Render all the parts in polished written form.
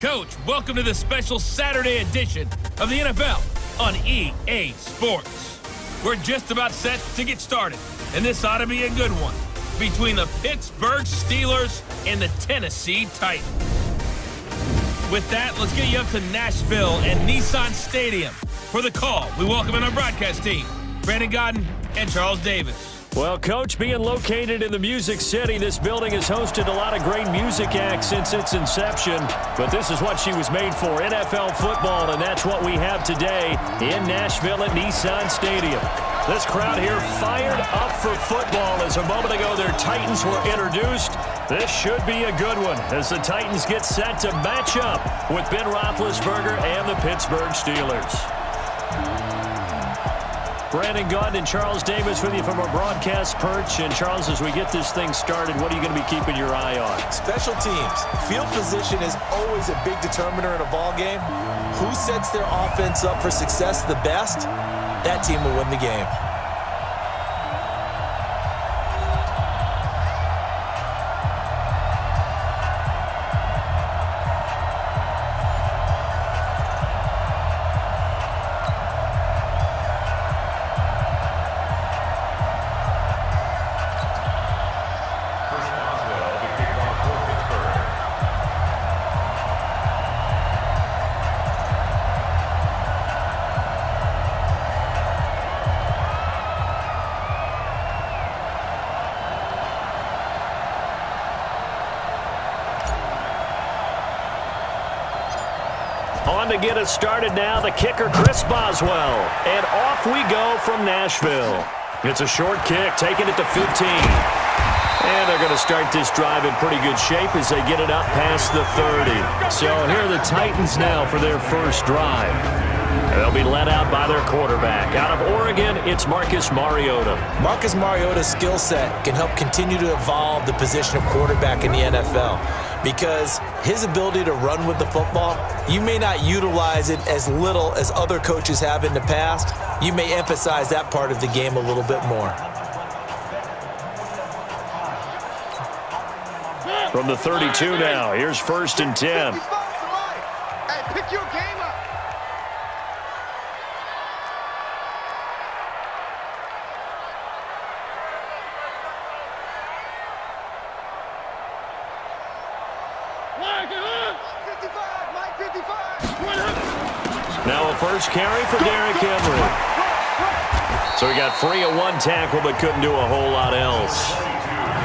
Coach, welcome to the special Saturday edition of the NFL on EA Sports. We're just about set to get started, and this ought to be a good one between the Pittsburgh Steelers and the Tennessee Titans. With that, let's get you up to Nashville and Nissan Stadium. For the call, we welcome in our broadcast team, Brandon Godden and Charles Davis. Well, Coach, being located in the Music City, this building has hosted a lot of great music acts since its inception. But this is what she was made for, NFL football, and that's what we have today in Nashville at Nissan Stadium. This crowd here fired up for football as a moment ago their Titans were introduced. This should be a good one as the Titans get set to match up with Ben Roethlisberger and the Pittsburgh Steelers. Brandon Godden and Charles Davis with you from our broadcast perch. And, Charles, as we get this thing started, what are you going to be keeping your eye on? Special teams. Field position is always a big determiner in a ball game. Who sets their offense up for success the best, that team will win the game. On to get us started now, the kicker, Chris Boswell. And off we go from Nashville. It's a short kick, taking it to 15. And they're going to start this drive in pretty good shape as they get it up past the 30. So here are the Titans now for their first drive. They'll be led out by their quarterback. Out of Oregon, it's Marcus Mariota. Marcus Mariota's skill set can help continue to evolve the position of quarterback in the NFL because his ability to run with the football, you may not utilize it as little as other coaches have in the past. You may emphasize that part of the game a little bit more. From the 32 now, here's 1st and 10. Hey, pick your game up. Now a first carry for Derrick Henry. So he got free of one tackle but couldn't do a whole lot else.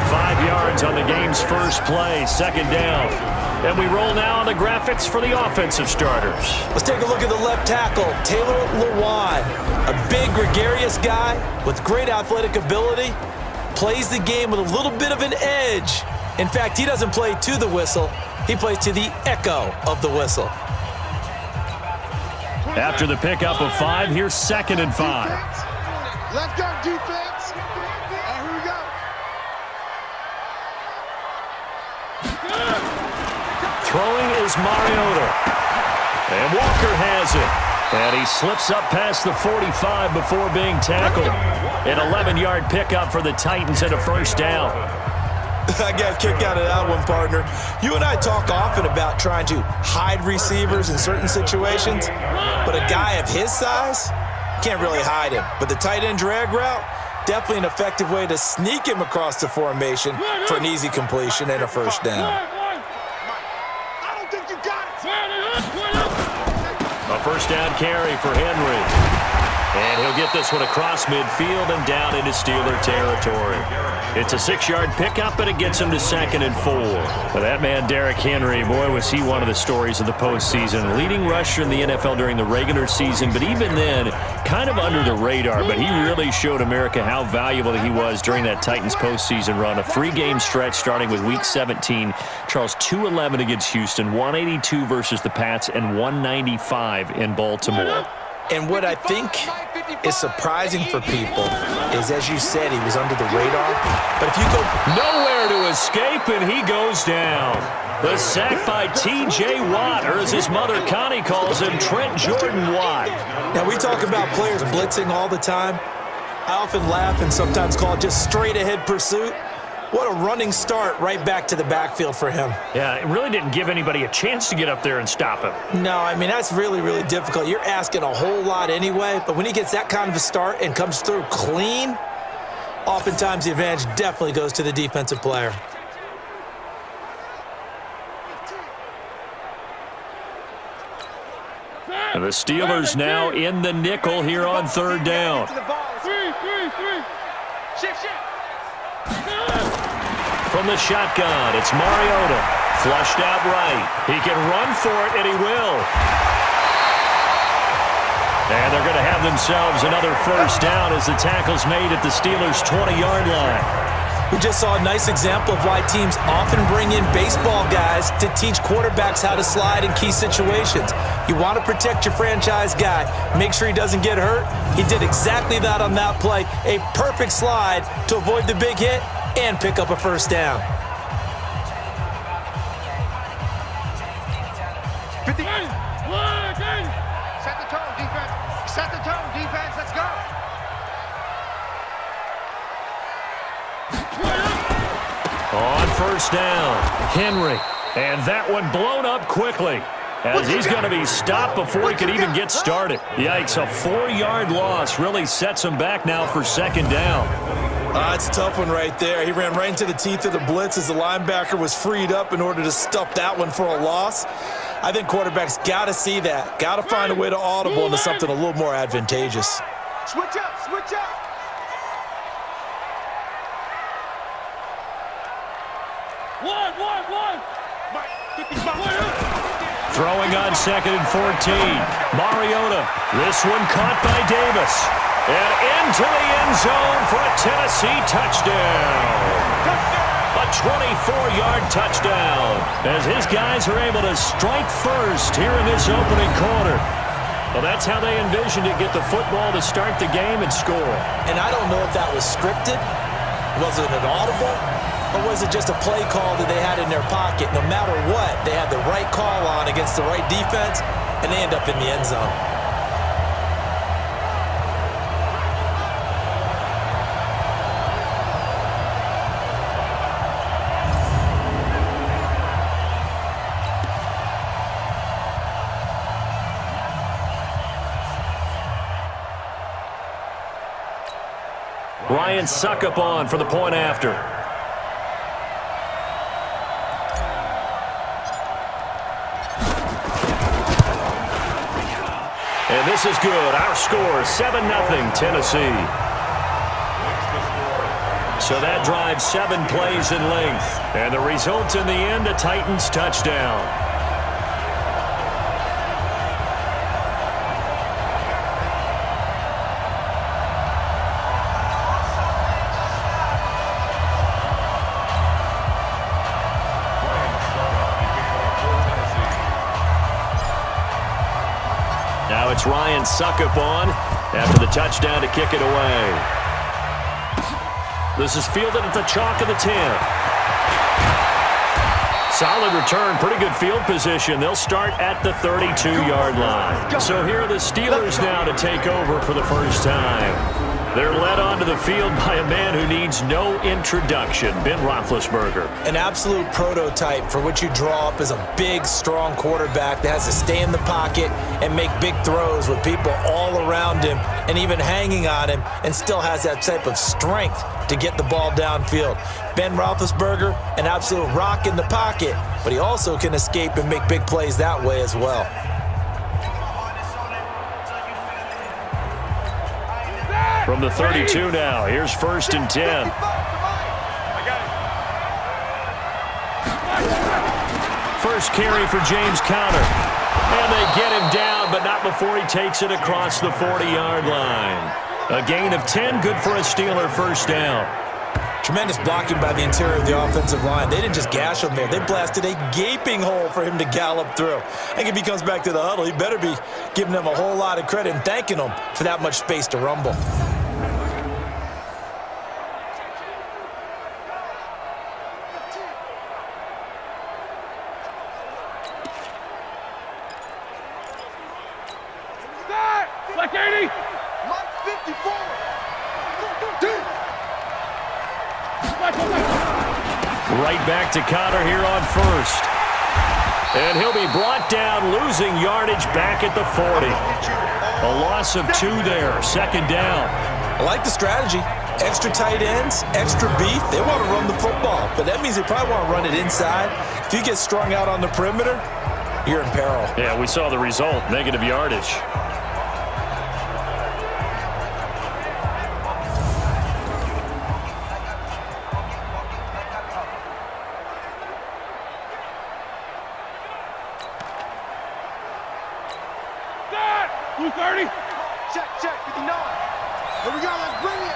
5 yards on the game's first play, 2nd down. And we roll now on the graphics for the offensive starters. Let's take a look at the left tackle, Taylor Lewan. A big, gregarious guy with great athletic ability. Plays the game with a little bit of an edge. In fact, he doesn't play to the whistle. He plays to the echo of the whistle. After the pickup of 5, here's 2nd and 5. Left guard defense. And here we go. Throwing is Mariota. And Walker has it. And he slips up past the 45 before being tackled. An 11-yard pickup for the Titans and a 1st down. I got a kick out of that one, partner. You and I talk often about trying to hide receivers in certain situations, but a guy of his size can't really hide him. But the tight end drag route, definitely an effective way to sneak him across the formation for an easy completion and a 1st down. I don't think you got it. A 1st down carry for Henry. And he'll get this one across midfield and down into Steeler territory. It's a 6-yard pickup, but it gets him to 2nd and 4. But that man, Derrick Henry, boy, was he one of the stories of the postseason. Leading rusher in the NFL during the regular season, but even then, kind of under the radar. But he really showed America how valuable he was during that Titans postseason run. A 3-game stretch starting with Week 17. Charles, 211 against Houston, 182 versus the Pats, and 195 in Baltimore. And what I think is surprising for people is, as you said, he was under the radar. But if you go nowhere to escape, and he goes down. The sack by T.J. Watt, or as his mother Connie calls him, Trent Jordan Watt. Now, we talk about players blitzing all the time. I often laugh and sometimes call it just straight-ahead pursuit. What a running start right back to the backfield for him. Yeah, it really didn't give anybody a chance to get up there and stop him. No, I mean, that's really, really difficult. You're asking a whole lot anyway, but when he gets that kind of a start and comes through clean, oftentimes the advantage definitely goes to the defensive player. And the Steelers now in the nickel here on third down. From the shotgun, it's Mariota. Flushed out right. He can run for it, and he will. And they're going to have themselves another first down as the tackle's made at the Steelers' 20-yard line. We just saw a nice example of why teams often bring in baseball guys to teach quarterbacks how to slide in key situations. You want to protect your franchise guy. Make sure he doesn't get hurt. He did exactly that on that play. A perfect slide to avoid the big hit and pick up a first down. 50. Set the tone, defense. Set the tone, defense. Let's go. On first down, Henry. And that one blown up quickly as he's going to be stopped before he can even get started. Yikes, a 4-yard loss really sets him back now for second down. That's a tough one right there. He ran right into the teeth of the blitz as the linebacker was freed up in order to stuff that one for a loss. I think quarterbacks got to see that. Got to find a way to audible into something a little more advantageous. Switch up, switch up. Throwing on second and 14. Mariota. This one caught by Davis. And into the end zone for a Tennessee touchdown. A 24-yard touchdown as his guys are able to strike first here in this opening quarter. Well, that's how they envisioned it, get the football to start the game and score. And I don't know if that was scripted. Was it an audible? Or was it just a play call that they had in their pocket? No matter what, they had the right call on against the right defense, and they end up in the end zone. Ryan Suckup on for the point after. And this is good. Our score, 7-0 Tennessee. So that drives 7 plays in length. And the result in the end, a Titans touchdown. Now it's Ryan Suckup on after the touchdown to kick it away. This is fielded at the chalk of the 10. Solid return, pretty good field position. They'll start at the 32-yard line. So here are the Steelers now to take over for the first time. They're led onto the field by a man who needs no introduction, Ben Roethlisberger. An absolute prototype for what you draw up as a big, strong quarterback that has to stay in the pocket and make big throws with people all around him and even hanging on him, and still has that type of strength to get the ball downfield. Ben Roethlisberger, an absolute rock in the pocket, but he also can escape and make big plays that way as well. From the 32 now, here's 1st and 10. First carry for James Conner. And they get him down, but not before he takes it across the 40-yard line. A gain of 10, good for a Steeler first down. Tremendous blocking by the interior of the offensive line. They didn't just gash him there. They blasted a gaping hole for him to gallop through. I think if he comes back to the huddle, he better be giving them a whole lot of credit and thanking them for that much space to rumble. Like 80. Like 54. Right back to Connor here on first. And he'll be brought down, losing yardage back at the 40. A loss of 2 there, second down. I like the strategy. Extra tight ends, extra beef. They want to run the football, but that means they probably want to run it inside. If you get strung out on the perimeter, you're in peril. Yeah, we saw the result, negative yardage. Check, 59. Here we go, let's bring it.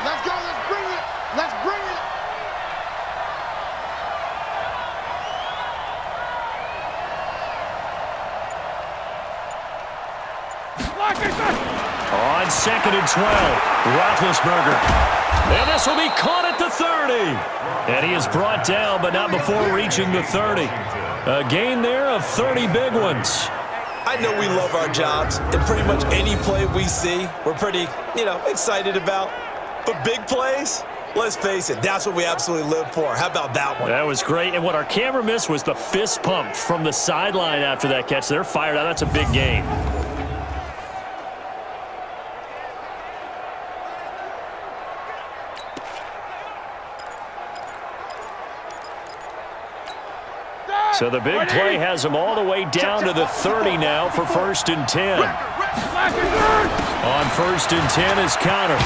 Let's go, let's bring it. Let's bring it. On second and 12, Roethlisberger. And this will be caught at the 30. And he is brought down, but not before reaching the 30. A gain there of 30 big ones. I know we love our jobs, and pretty much any play we see, we're pretty, excited about. But big plays, let's face it, that's what we absolutely live for. How about that one? That was great, and what our camera missed was the fist pump from the sideline after that catch. They're fired out. That's a big game. So the big play has them all the way down to the 30 now for first and 10. On first and 10 is Connor.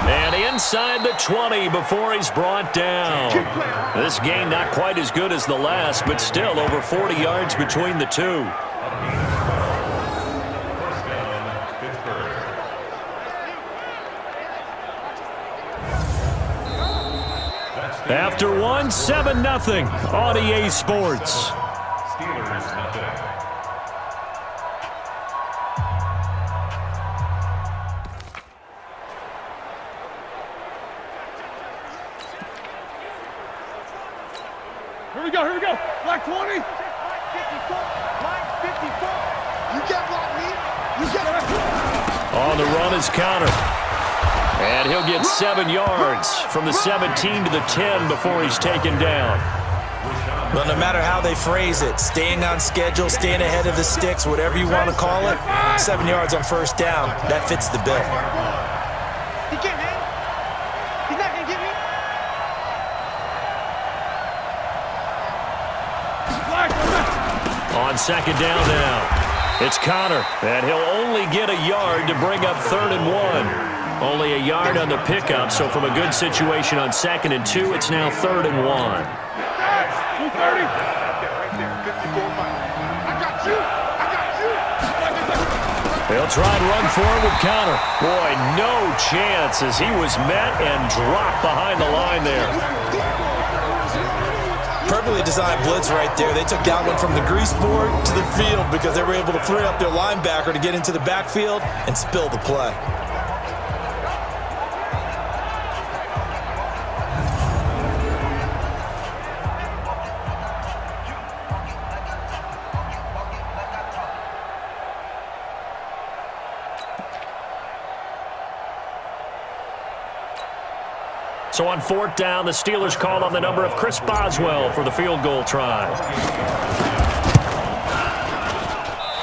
And inside the 20 before he's brought down. This game not quite as good as the last, but still over 40 yards between the two. After one, 7-0 on EA Sports. Here we go. Black 20. 54. Black 54. You can't block me. You can't. On the run is Connor. And he'll get 7 yards from the 17 to the 10 before he's taken down. Well, no matter how they phrase it, staying on schedule, staying ahead of the sticks, whatever you want to call it, 7 yards on first down, that fits the bill. He can't hit. He's not going to get me. On second down now, it's Connor, and he'll only get a yard to bring up 3rd and 1. Only a yard on the pickup, so from a good situation on 2nd and 2, it's now 3rd and 1. 230. I got you. They'll try and run forward with Connor. Boy, no chance as he was met and dropped behind the line there. Perfectly designed blitz right there. They took that one from the grease board to the field because they were able to free up their linebacker to get into the backfield and spill the play. So on 4th down, the Steelers call on the number of Chris Boswell for the field goal try.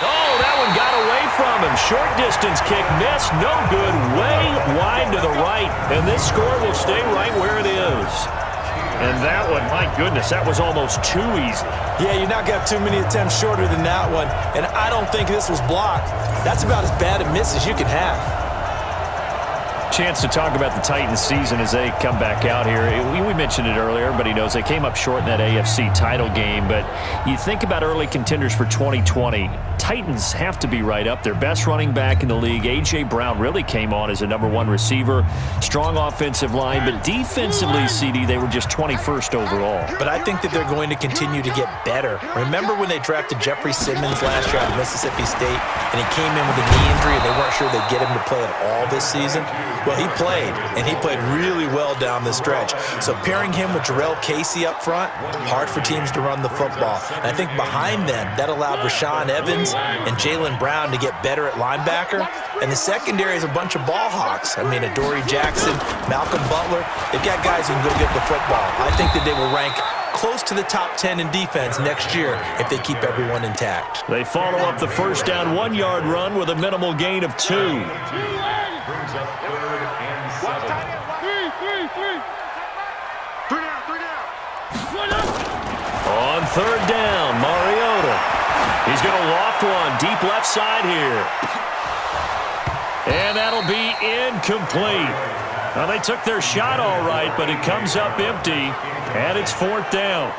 Oh, that one got away from him. Short distance kick missed. No good. Way wide to the right. And this score will stay right where it is. And that one, my goodness, that was almost too easy. Yeah, you're not going to have too many attempts shorter than that one. And I don't think this was blocked. That's about as bad a miss as you can have. Chance to talk about the Titans season as they come back out here. We mentioned it earlier. Everybody knows they came up short in that AFC title game. But you think about early contenders for 2020. Titans have to be right up there. Best running back in the league. A.J. Brown really came on as a #1 receiver. Strong offensive line. But defensively, CD, they were just 21st overall. But I think that they're going to continue to get better. Remember when they drafted Jeffrey Simmons last year out of Mississippi State, and he came in with a knee injury, and they weren't sure they'd get him to play at all this season? Well, he played really well down the stretch. So pairing him with Jarrell Casey up front, hard for teams to run the football. And I think behind them, that allowed Rashaan Evans and Jaylen Brown to get better at linebacker. And the secondary is a bunch of ball hawks. I mean, Adoree Jackson, Malcolm Butler, they've got guys who can go get the football. I think that they will rank close to the top 10 in defense next year if they keep everyone intact. They follow up the first down 1-yard run with a minimal gain of 2. Brings up 3rd and 7. Three down. On 3rd down, Mariota. He's going to loft one deep left side here. And that'll be incomplete. Now, they took their shot all right, but it comes up empty, and it's 4th down.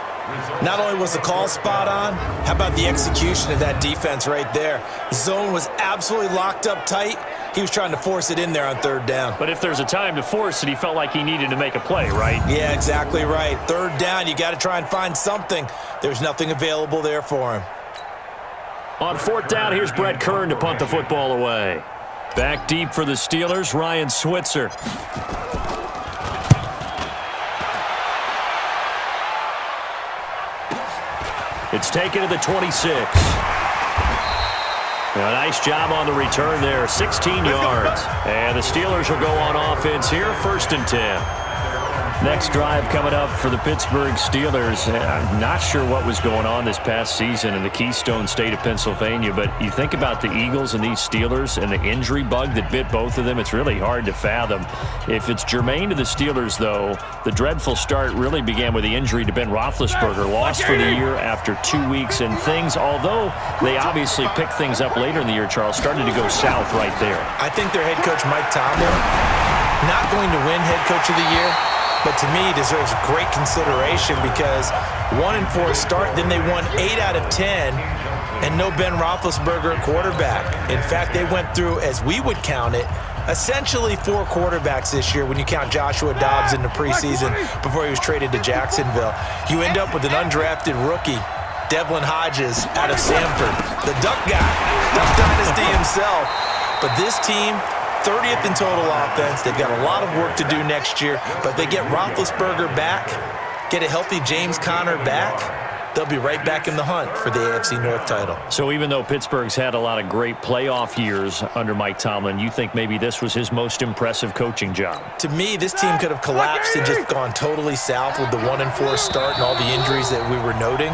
Not only was the call spot on, how about the execution of that defense right there? Zone was absolutely locked up tight. He was trying to force it in there on 3rd down. But if there's a time to force it, he felt like he needed to make a play, right? Yeah, exactly right. 3rd down, you got to try and find something. There's nothing available there for him. On 4th down, here's Brett Kern to punt the football away. Back deep for the Steelers, Ryan Switzer. It's taken to the 26. A nice job on the return there, 16 yards. And the Steelers will go on offense here, 1st and 10. Next drive coming up for the Pittsburgh Steelers. I'm not sure what was going on this past season in the Keystone State of Pennsylvania, but you think about the Eagles and these Steelers and the injury bug that bit both of them, it's really hard to fathom. If it's germane to the Steelers, though, the dreadful start really began with the injury to Ben Roethlisberger, lost for the year after 2 weeks, and things, although they obviously picked things up later in the year, Charles, started to go south right there. I think their head coach, Mike Tomlin, not going to win head coach of the year, but to me deserves great consideration because 1-4 start, then they won 8 out of 10, and no Ben Roethlisberger at quarterback. In fact, they went through, as we would count it, essentially 4 quarterbacks this year when you count Joshua Dobbs in the preseason before he was traded to Jacksonville. You end up with an undrafted rookie, Devlin Hodges out of Samford, the Duck guy, Duck Dynasty himself. But this team, 30th in total offense. They've got a lot of work to do next year, but they get Roethlisberger back, get a healthy James Conner back, they'll be right back in the hunt for the AFC North title. So even though Pittsburgh's had a lot of great playoff years under Mike Tomlin, you think maybe this was his most impressive coaching job? To me, this team could have collapsed and just gone totally south with the 1-4 start and all the injuries that we were noting.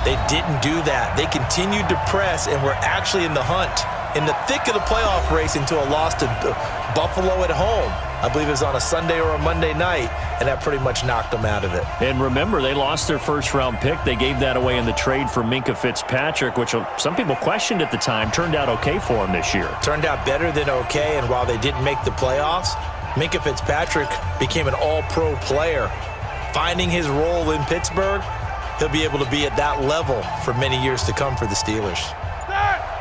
They didn't do that. They continued to press and were actually in the hunt, in the thick of the playoff race until a loss to Buffalo at home. I believe it was on a Sunday or a Monday night, and that pretty much knocked them out of it. And remember, they lost their first-round pick. They gave that away in the trade for Minkah Fitzpatrick, which some people questioned at the time. Turned out okay for him this year. Turned out better than okay, and while they didn't make the playoffs, Minkah Fitzpatrick became an all-pro player. Finding his role in Pittsburgh, he'll be able to be at that level for many years to come for the Steelers.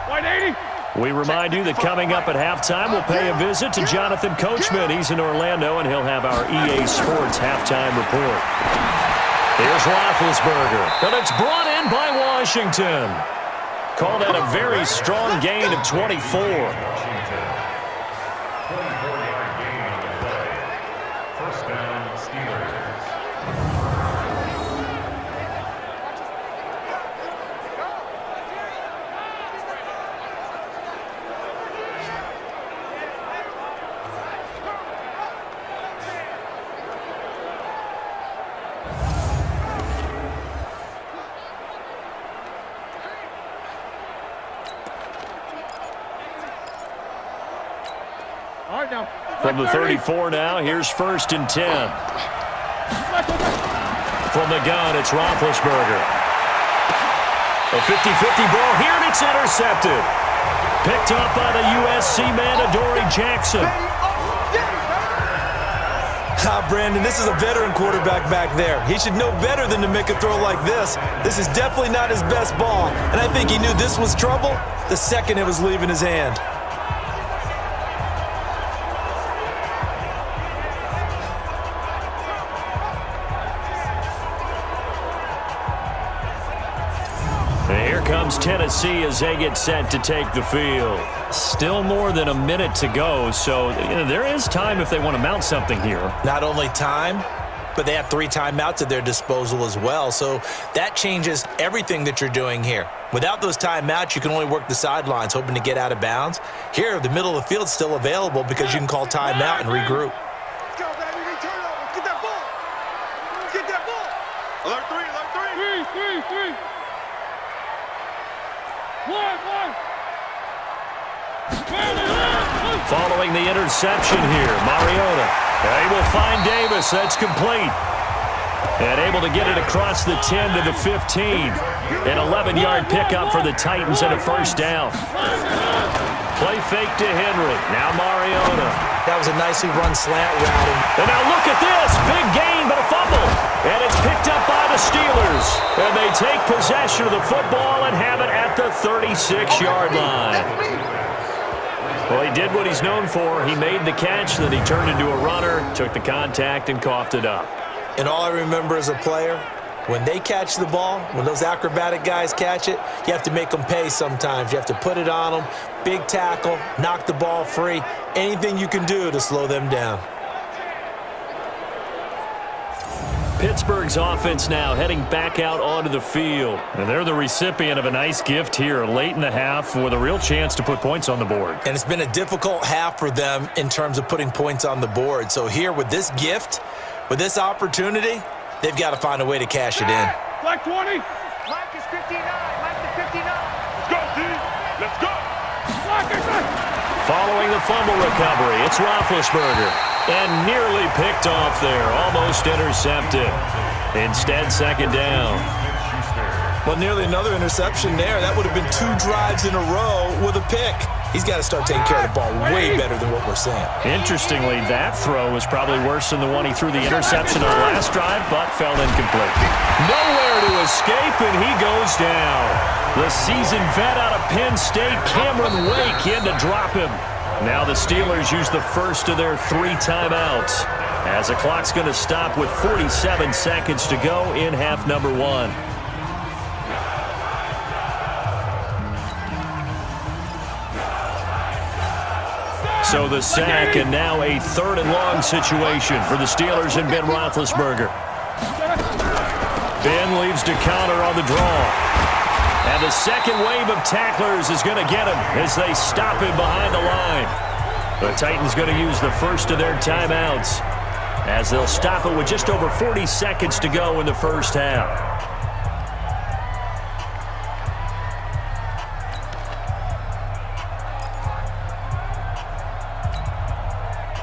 White 80. We remind you that coming up at halftime, we'll pay a visit to Jonathan Coachman. He's in Orlando, and he'll have our EA Sports halftime report. Here's Roethlisberger, and it's brought in by Washington. Call that a very strong gain of 24. First down, Steelers. All right, now. From the 34 now, here's 1st and 10. From the gun, it's Roethlisberger. A 50-50 ball here, and it's intercepted. Picked up by the USC man, Adoree Jackson. Brandon, this is a veteran quarterback back there. He should know better than to make a throw like this. This is definitely not his best ball, and I think he knew this was trouble the second it was leaving his hand. comes Tennessee as they get set to take the field. Still more than a minute to go, so there is time if they want to mount something here. Not only time, but they have 3 timeouts at their disposal as well, so that changes everything that you're doing here. Without those timeouts, you can only work the sidelines, hoping to get out of bounds. Here, the middle of the field's still available because you can call timeout and regroup. Let's go, baby. We turn over. Get that ball. Get that ball. Alert 3, alert 3. 3. 1. Following the interception here, Mariota able to find Davis. That's complete. And able to get it across the 10 to the 15. An 11-yard pickup for the Titans and a first down. Play fake to Henry. Now Mariota. That was a nicely run slant route. And now look at this. Big gain, but a fumble. And it's picked up by the Steelers. And they take possession of the football and have it at the 36-yard line. Well, he did what he's known for. He made the catch, then he turned into a runner, took the contact, and coughed it up. And all I remember as a player, when they catch the ball, when those acrobatic guys catch it, you have to make them pay sometimes. You have to put it on them, big tackle, knock the ball free, anything you can do to slow them down. Pittsburgh's offense now heading back out onto the field. And they're the recipient of a nice gift here late in the half with a real chance to put points on the board. And it's been a difficult half for them in terms of putting points on the board. So here with this gift, with this opportunity, they've got to find a way to cash it in. Black 20. Mike is 59. Mike is 59. Let's go, D. Let's go. Following the fumble recovery, it's Roethlisberger. And nearly picked off there, almost intercepted. Instead, second down. Well, nearly another interception there. That would have been 2 drives in a row with a pick. He's got to start taking care of the ball way better than what we're seeing. Interestingly, that throw was probably worse than the one he threw the interception on the last drive, but fell incomplete. Nowhere to escape, and he goes down. The seasoned vet out of Penn State, Cameron Wake, in to drop him. Now the Steelers use the first of their 3 timeouts as the clock's going to stop with 47 seconds to go in half number 1. So the sack, and now a 3rd and long situation for the Steelers and Ben Roethlisberger. Ben leaves to counter on the draw. And the second wave of tacklers is going to get him as they stop him behind the line. The Titans going to use the first of their timeouts as they'll stop it with just over 40 seconds to go in the first half.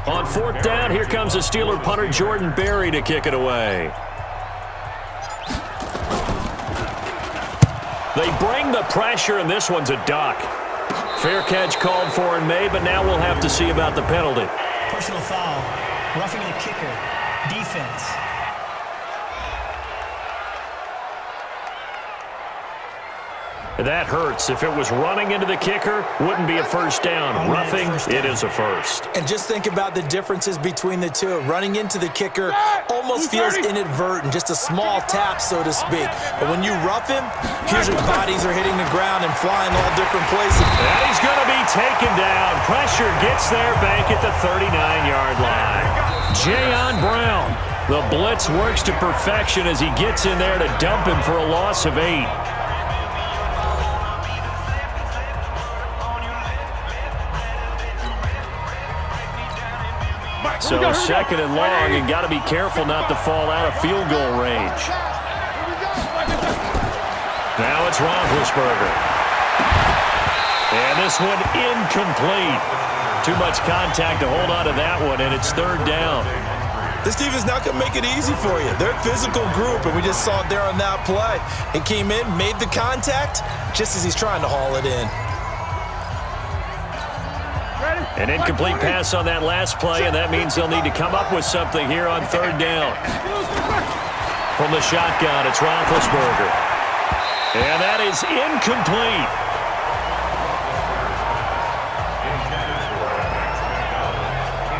On 4th down, here comes the Steeler punter Jordan Berry to kick it away. They bring the pressure, and this one's a duck. Fair catch called for and made, but now we'll have to see about the penalty. Personal foul, roughing the kicker, defense. That hurts. If it was running into the kicker, wouldn't be a first down. Roughing, it is a first. And just think about the differences between the two. Running into the kicker almost feels inadvertent, just a small tap, so to speak. But when you rough him, usually bodies are hitting the ground and flying all different places. And he's going to be taken down. Pressure gets there back at the 39-yard line. Jayon Brown. The blitz works to perfection as he gets in there to dump him for a loss of 8. So 2nd and long, and got to be careful not to fall out of field goal range. Now it's Roethlisberger. And this one incomplete. Too much contact to hold on to that one, and it's 3rd down. This defense not going to make it easy for you. They're a physical group, and we just saw it there on that play. He came in, made the contact, just as he's trying to haul it in. An incomplete pass on that last play, and that means they'll need to come up with something here on 3rd down. From the shotgun, it's Roethlisberger. And that is incomplete.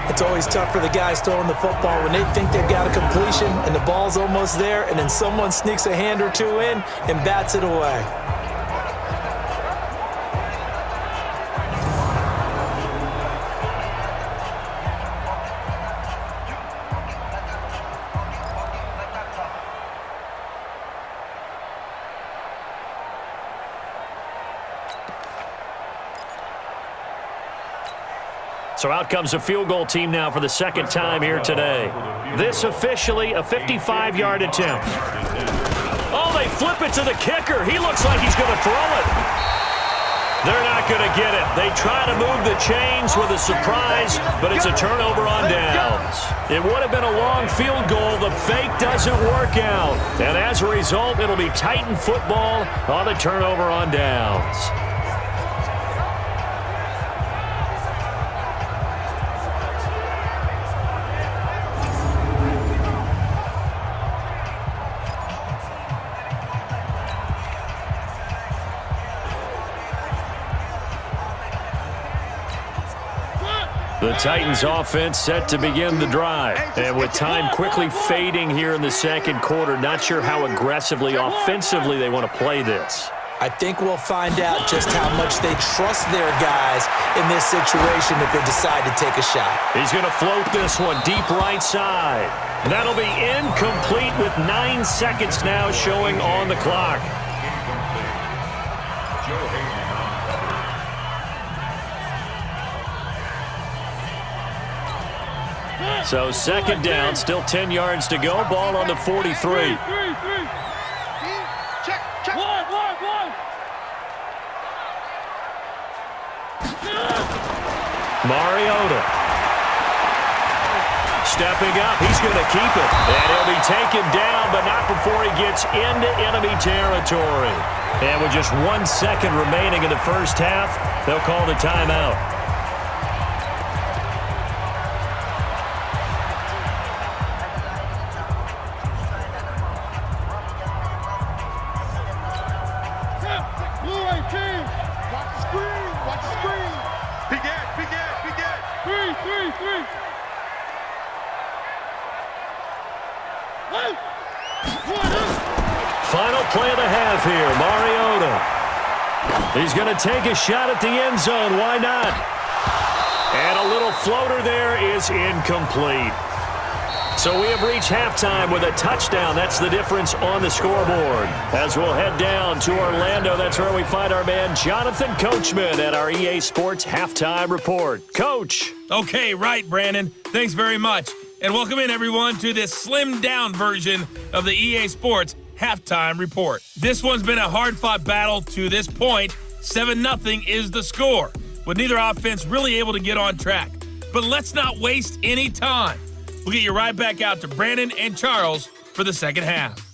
It's always tough for the guys throwing the football when they think they've got a completion and the ball's almost there, and then someone sneaks a hand or two in and bats it away. So out comes a field goal team now for the second time here today. This officially a 55-yard attempt. Oh, they flip it to the kicker. He looks like he's going to throw it. They're not going to get it. They try to move the chains with a surprise, but it's a turnover on downs. It would have been a long field goal. The fake doesn't work out. And as a result, it'll be Titan football on the turnover on downs. The Titans offense set to begin the drive. And with time quickly fading here in the second quarter, not sure how aggressively, offensively they want to play this. I think we'll find out just how much they trust their guys in this situation if they decide to take a shot. He's going to float this one deep right side. That'll be incomplete with 9 seconds now showing on the clock. So second down, still 10 yards to go. Ball on the 43. Check. One. Mariota. Stepping up, he's going to keep it. And he'll be taken down, but not before he gets into enemy territory. And with just 1 second remaining in the first half, they'll call the timeout. Final play of the half here, Mariota. He's going to take a shot at the end zone. Why not? And a little floater there is incomplete. So we have reached halftime with a touchdown. That's the difference on the scoreboard. As we'll head down to Orlando, that's where we find our man Jonathan Coachman at our EA Sports Halftime Report. Coach. Okay, right, Brandon. Thanks very much. And welcome in, everyone, to this slimmed-down version of the EA Sports Halftime Report. This one's been a hard-fought battle to this point. 7-0 is the score, with neither offense really able to get on track. But let's not waste any time. We'll get you right back out to Brandon and Charles for the second half.